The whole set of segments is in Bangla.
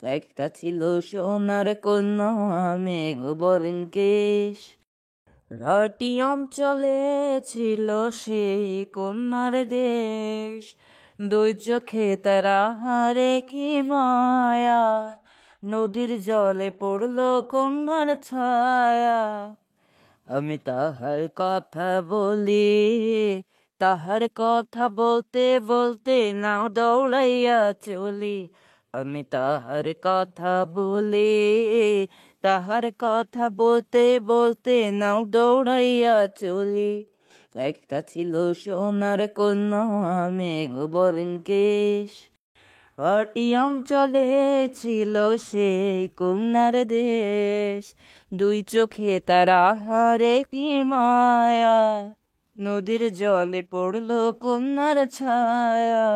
একটা ছিল সোনার কন্যা মেঘ বরণ কেশ, রাটি অঞ্চলে ছিল সেই কন্যার দেশ। দুই চোখে তারা হারে কি মায়া, নদীর জলে পড়লো কন্যার ছায়া। আমি তাহার কথা বলি, তাহার কথা বলতে বলতে নাও দৌড়াইয়া চলি। আমি তাহার কথা বলি, তাহার কথা বলতে বলতে নাও দৌড়াইয়া চলি। একটা ছিল সোনার কন্যা মেঘ বরণ কেশ, পাটি অঞ্চলে ছিল সেই কন্যার দেশ। দুই চোখে তারা হারে কি মায়া, নদীর জলে পড়লো কন্যার ছায়া।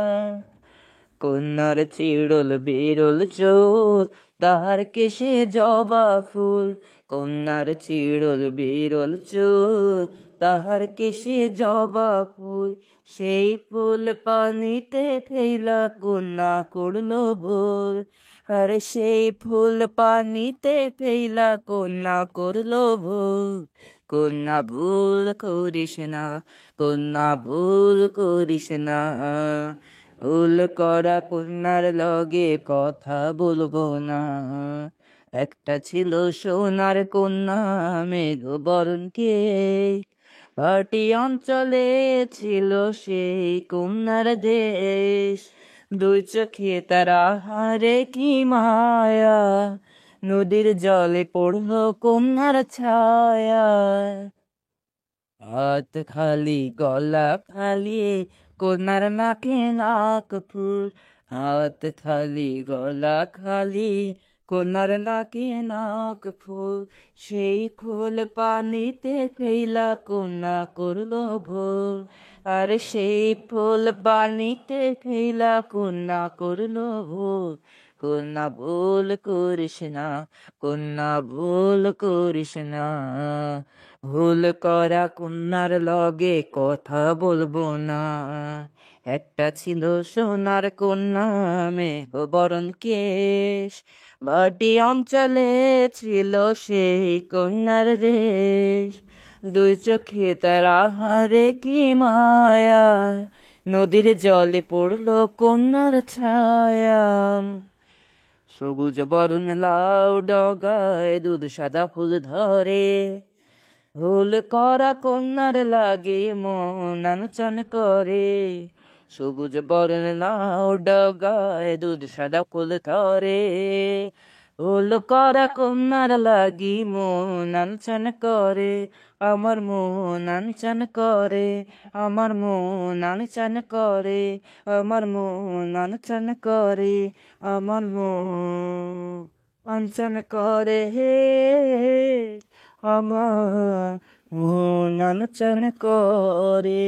কন্যার চিরল বিরল চোখ, তাহার কেশে জবা ফুল। কন্যার চিরল বিরল চোখ, তাহার কেশে জবা ফুল। সেই ফুল পানিতে ফেলা কন্যা করলো ভুল। আরে সেই ফুল পানিতে ফেলা কন্যা করলো ভুল। কন্যা ভুল করিস না, কন্যা ভুল করিস না। ভুল করা কন্যার লগে কথা বলবো না। একটা ছিল সোনার কন্যা মেঘ বরণ কেশ, পাটি অঞ্চলে ছিল সেই কন্যার দেশ। দুই চোখে তারা হারে কি মায়া, নদীর জলে পড়লো কন্যার ছায়া। হাত খালি গলা খালি, কন্যার নাকে নাক ফুল। হাত খালি গলা খালি, কন্যার নাকে নাক ফুল। সেই ফুল পানিতে ফেলা কন্যা করলো ভুল। আর সেই ফুল পানিতে ফেলা কন্যা করলো ভুল। কন্যা ভুল করিস না, কন্যা ভুল করিস না। ভুল করা কন্যার লগে কথা বলবো না। একটা ছিল সোনার কন্যা মেঘ বরণ কেশ, বাটি অঞ্চলে ছিল সেই কন্যার দেশ। দুই চোখে তারা হারে কি মায়া, নদীর জলে পড়লো কন্যার ছায়া। সবুজ বরণ লাউ ডগায় দুধ সাদা ফুল ধরে, ভুল করা কন্যার লাগে মন আনচান করে। সবুজ বরণ লাউ ডগায় দুধ সাদা ফুল ধরে, ভুল করা কন্যার লাগি মন আনচান করে। আমার মন আনচান করে, আমার মন আনচান করে, আমার মন আনচান করে, আমার মন আনচান করে হে। আমার মন আনচান করে।